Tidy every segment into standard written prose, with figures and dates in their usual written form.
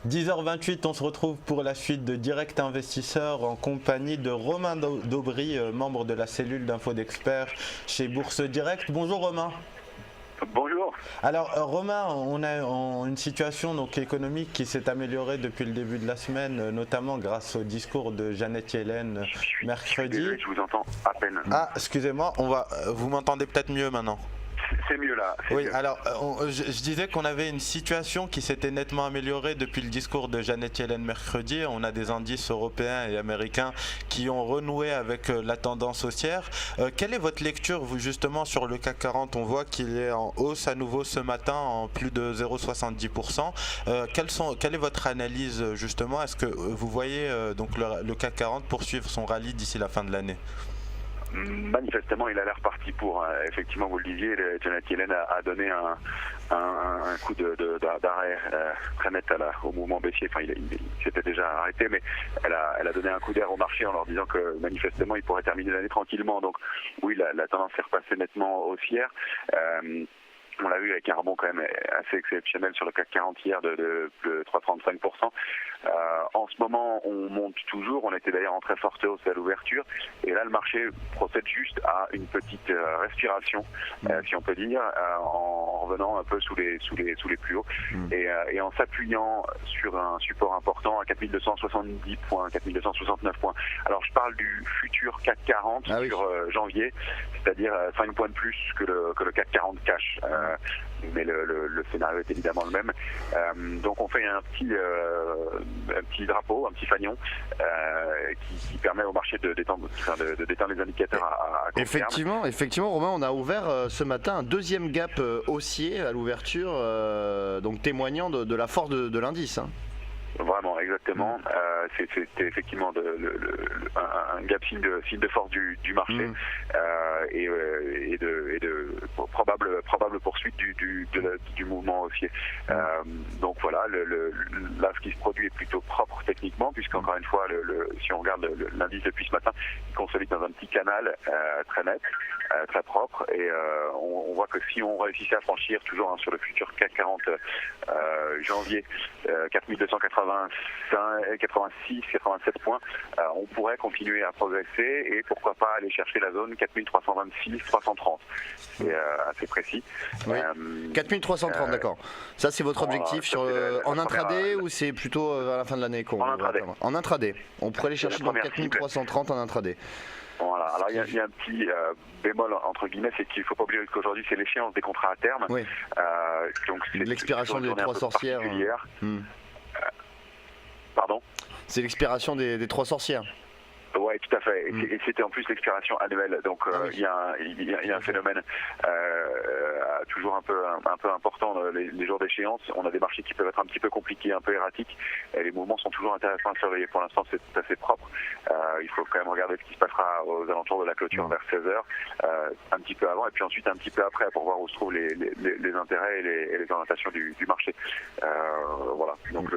10h28, on se retrouve pour la suite de Direct Investisseur en compagnie de Romain Daubry, membre de la cellule d'info d'experts chez Bourse Direct. Bonjour Romain. Bonjour. Alors Romain, on a une situation donc, économique qui s'est améliorée depuis le début de la semaine, notamment grâce au discours de Janet Yellen mercredi. Je vous entends à peine. Ah, excusez-moi, vous m'entendez peut-être mieux maintenant. C'est mieux là. Oui, mieux. alors je disais qu'on avait une situation qui s'était nettement améliorée depuis le discours de Janet Yellen mercredi. On a des indices européens et américains qui ont renoué avec la tendance haussière. Quelle est votre lecture, vous, justement, sur le CAC 40 ? On voit qu'il est en hausse à nouveau ce matin en plus de 0,70%. Quelle est votre analyse, justement ? Est-ce que vous voyez donc le CAC 40 poursuivre son rallye d'ici la fin de l'année ? Manifestement, il a l'air parti pour. Effectivement, vous le disiez, Janet Yellen a donné un coup d'arrêt très net au mouvement baissier. Enfin, il s'était déjà arrêté, mais elle a donné un coup d'air au marché en leur disant que manifestement, il pourrait terminer l'année tranquillement. Donc, oui, la tendance est repassée nettement haussière. On l'a vu avec un rebond quand même assez exceptionnel sur le CAC 40 hier de 3,35%. En ce moment, on monte toujours. On était d'ailleurs en très forte hausse à l'ouverture. Et là, le marché procède juste à une petite respiration, si on peut dire, en revenant un peu sous les plus hauts. Et en s'appuyant sur un support important à 4270 points, 4269 points. Alors, je parle du futur CAC 40 sur janvier, c'est-à-dire 5 points de plus que le CAC 40 cash. Mais le scénario est évidemment le même. Donc on fait un petit drapeau, un petit fanion qui permet au marché de détendre les indicateurs à court terme. Effectivement, Romain, on a ouvert ce matin un deuxième gap haussier à l'ouverture, donc témoignant de la force de l'indice. Hein. Vraiment, exactement. C'était effectivement un gap signe de force du marché et de probable poursuite du mouvement haussier. Donc voilà, là ce qui se produit est plutôt propre techniquement, puisqu'encore une fois, si on regarde l'indice depuis ce matin, il consolide dans un petit canal très net, très propre, et on voit que si on réussissait à franchir toujours sur le futur CAC 40 janvier 86, 87 points, on pourrait continuer à progresser et pourquoi pas aller chercher la zone 4326, 330. C'est assez précis. Oui. 4330, d'accord. Ça, c'est votre objectif en intraday ou c'est plutôt à la fin de l'année En intraday. En intraday. On pourrait aller chercher dans 4330 en intraday. Voilà. Alors il y a un petit bémol entre guillemets, c'est qu'il ne faut pas oublier qu'aujourd'hui c'est l'échéance des contrats à terme. Oui. Donc c'est l'expiration des trois sorcières. Pardon ? C'est l'expiration des trois sorcières. Oui, tout à fait. Et c'était en plus l'expiration annuelle. Donc il y a un phénomène toujours un peu important les jours d'échéance. On a des marchés qui peuvent être un petit peu compliqués, un peu erratiques. Et les mouvements sont toujours intéressants à surveiller. Pour l'instant, c'est assez propre. Il faut quand même regarder ce qui se passera aux alentours de la clôture vers 16h, un petit peu avant et puis ensuite un petit peu après pour voir où se trouvent les intérêts et les orientations du marché. Voilà. Donc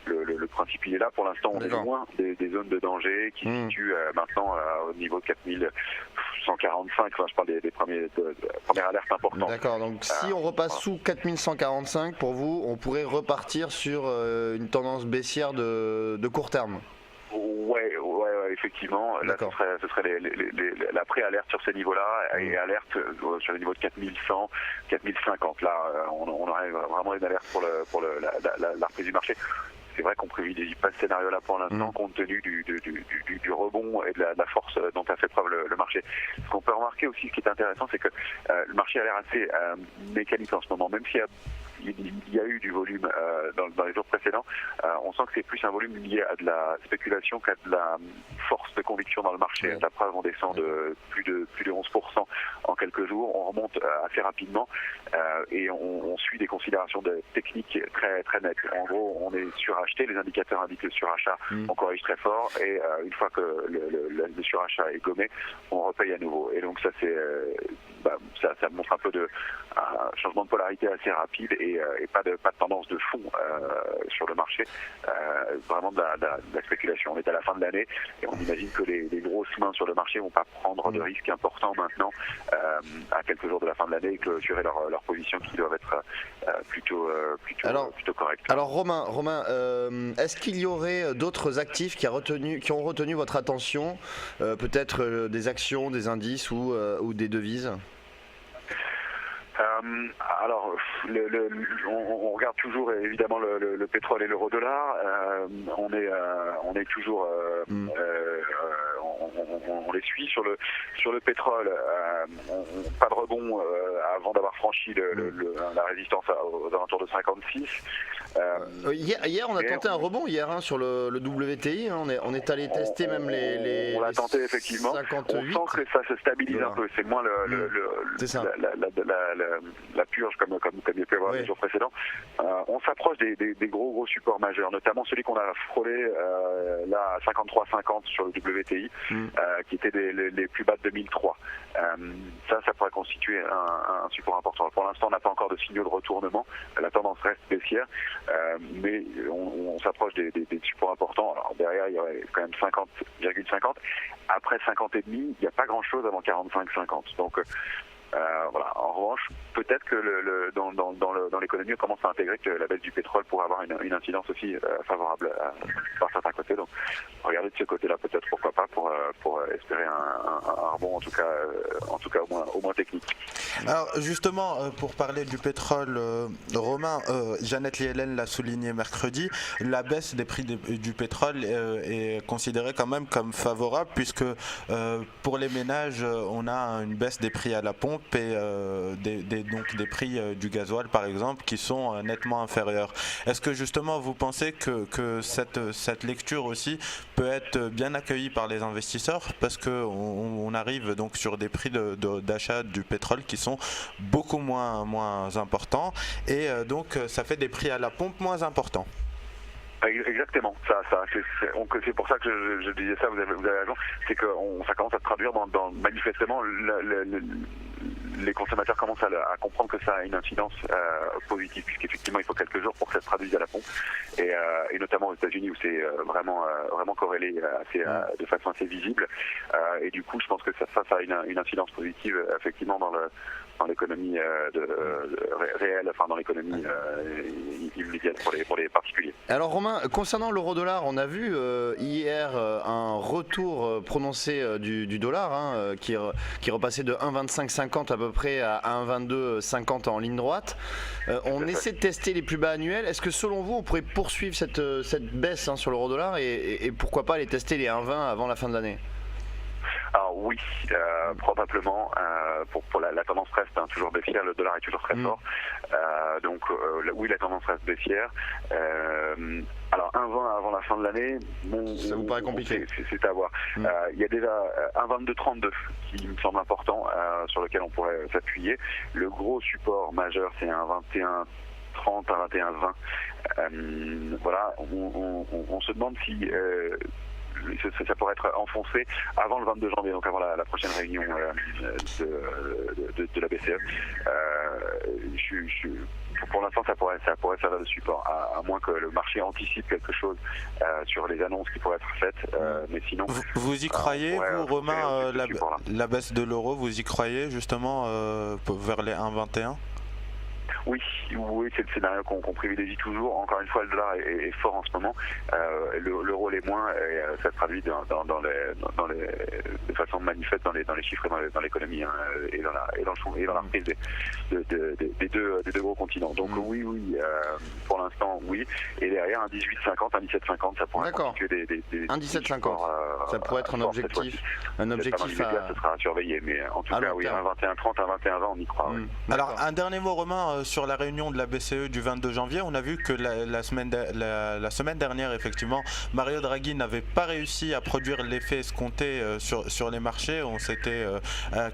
le principe il est là. Pour l'instant, on est loin des zones de danger qui se situent maintenant au niveau de 4145. Enfin, je parle des premières alertes importantes. D'accord. Donc, si on repasse sous 4145, pour vous, on pourrait repartir sur une tendance baissière de court terme. Ouais, effectivement. Là, ce serait la pré-alerte sur ces niveaux-là et alerte sur les niveaux de 4100, 4050. Là, on aurait vraiment une alerte pour la reprise du marché. C'est vrai qu'on privilégie pas ce scénario-là pour l'instant, compte tenu du rebond et de la force dont a fait preuve le marché. Ce qu'on peut remarquer aussi, ce qui est intéressant, c'est que le marché a l'air assez mécanique en ce moment, même s'il y a eu du volume dans les jours précédents. On sent que c'est plus un volume lié à de la spéculation qu'à de la force de conviction dans le marché. La preuve, on descend de plus de 11% en quelques jours. On remonte assez rapidement et on suit des considérations techniques très, très nettes. En gros, on est suracheté. Les indicateurs indiquent le surachat. On corrige très fort et une fois que le surachat est gommé, on repaye à nouveau. Et donc ça, ça montre un peu un changement de polarité assez rapide et pas de tendance de fond sur le marché, vraiment de la spéculation. On est à la fin de l'année et on imagine que les les grosses mains sur le marché vont pas prendre de risques importants maintenant à quelques jours de la fin de l'année et clôturer leur position qui doivent être plutôt correctes. Alors Romain, est-ce qu'il y aurait d'autres actifs qui ont retenu votre attention, peut-être des actions, des indices ou des devises? Alors, on regarde toujours évidemment le pétrole et l'euro-dollar. On est toujours, on les suit sur le pétrole. Pas de rebond avant d'avoir franchi la résistance aux alentours de 56. Hier, on a tenté un rebond sur le WTI. On est allé tester même les. On l'a tenté effectivement. 58. On sent que ça se stabilise un peu. C'est moins la purge comme il y a pu avoir les jours précédents. On s'approche des gros supports majeurs, notamment celui qu'on a frôlé là à 53,50 sur le WTI, qui était les plus bas de 2003. Ça pourrait constituer un support important. Pour l'instant, on n'a pas encore de signaux de retournement. La tendance reste baissière, mais on s'approche des supports importants. Alors derrière, il y aurait quand même 50,50. Après 50,5, il n'y a pas grand-chose avant 45,50. Donc voilà. En revanche, peut-être que dans l'économie, on commence à intégrer que la baisse du pétrole pourrait avoir une incidence aussi favorable par certains côtés. Donc, regardez de ce côté-là, peut-être, pourquoi pas, pour espérer un rebond, en tout cas au moins technique. Alors, justement, pour parler du pétrole, Romain, Janet Yellen l'a souligné mercredi, la baisse des prix du pétrole est considérée quand même comme favorable, puisque pour les ménages, on a une baisse des prix à la pompe et donc des prix du gasoil par exemple qui sont nettement inférieurs. Est-ce que justement vous pensez que cette lecture aussi peut être bien accueillie par les investisseurs, parce qu'on arrive donc sur des prix d'achat du pétrole qui sont beaucoup moins importants et donc ça fait des prix à la pompe moins importants? Exactement, c'est pour ça que je disais ça, vous avez raison, c'est que ça commence à se traduire dans manifestement les consommateurs commencent à comprendre que ça a une incidence positive, puisqu'effectivement il faut quelques jours pour que ça se traduise à la pompe, et notamment aux États-Unis où c'est vraiment corrélé de façon assez visible, et du coup je pense que ça a une incidence positive effectivement dans l'économie réelle, enfin dans l'économie immédiate pour les particuliers. Alors Romain, concernant l'euro-dollar, on a vu hier un retour prononcé du dollar qui repassait de 1,2550 à peu près à 1,2250 en ligne droite. On essaie de tester les plus bas annuels. Est-ce que selon vous on pourrait poursuivre cette baisse sur l'euro-dollar et pourquoi pas aller tester les 1,20 avant la fin de l'année? Alors oui, probablement. Pour la tendance reste toujours baissière, le dollar est toujours très fort. Donc oui, la tendance reste baissière. Alors 1,20 avant la fin de l'année, ça vous paraît compliqué? C'est à voir. Il y a déjà 1,2232 qui me semble important, sur lequel on pourrait s'appuyer. Le gros support majeur, c'est un 21,30, un 21,20. Voilà, on se demande si ça pourrait être enfoncé avant le 22 janvier, donc avant la prochaine réunion de la BCE. Pour l'instant, ça pourrait servir de support, à moins que le marché anticipe quelque chose sur les annonces qui pourraient être faites. Mais sinon, vous y croyez, vous, Romain, la baisse de l'euro, vous y croyez justement vers les 1,21? Oui, c'est le scénario qu'on privilégie toujours. Encore une fois, le dollar est fort en ce moment. L'euro l'est moins, et ça se traduit de façon manifeste dans les chiffres et dans l'économie, et dans la reprise des deux gros continents. Donc oui, pour l'instant, oui. Et derrière, un 18,50, un 17,50, ça pourrait constituer des 1,1750. Ça pourrait être un objectif. Ce sera à surveiller, mais en tout cas, oui, un 21,30, un 21,20, on y croit. Oui. Alors, un dernier mot, Romain, sur la réunion de la BCE du 22 janvier, on a vu que la semaine dernière, effectivement, Mario Draghi n'avait pas réussi à produire l'effet escompté sur les marchés. On s'était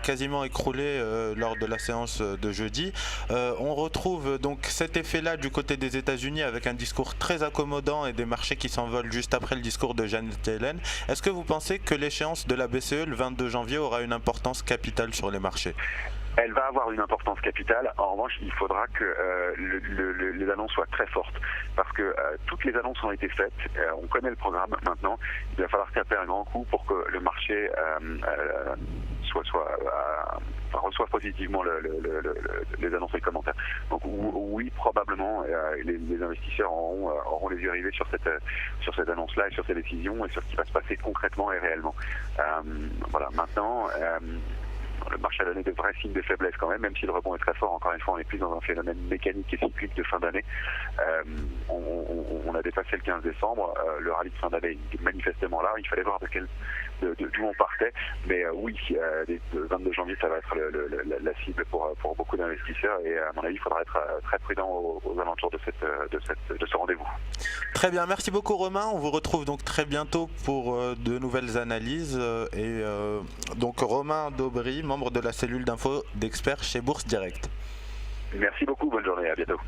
quasiment écroulé lors de la séance de jeudi. On retrouve donc cet effet-là du côté des États-Unis avec un discours très accommodant et des marchés qui s'envolent juste après le discours de Janet Yellen. Est-ce que vous pensez que l'échéance de la BCE le 22 janvier aura une importance capitale sur les marchés? Elle va avoir une importance capitale. En revanche, il faudra que les annonces soient très fortes, parce que toutes les annonces ont été faites. On connaît le programme maintenant. Il va falloir taper un grand coup pour que le marché reçoive positivement les annonces et les commentaires. Donc oui, probablement, les investisseurs auront les yeux rivés sur cette annonce-là et sur ces décisions et sur ce qui va se passer concrètement et réellement. Voilà. Maintenant, le marché a donné de vrais signes de faiblesse quand même si le rebond est très fort. Encore une fois, on est plus dans un phénomène mécanique et cyclique de fin d'année. On a dépassé le 15 décembre. Le rallye de fin d'année est manifestement là. Il fallait voir d'où on partait. Mais oui, le 22 janvier, ça va être la cible pour beaucoup d'investisseurs. Et à mon avis, il faudra être très prudent aux alentours de ce rendez-vous. Très bien, merci beaucoup Romain. On vous retrouve donc très bientôt pour de nouvelles analyses. Donc Romain Daubry, membre de la cellule d'info d'experts chez Bourse Direct. Merci beaucoup, bonne journée, à bientôt.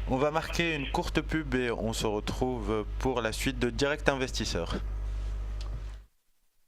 On va marquer une courte pub et on se retrouve pour la suite de Direct Investisseur.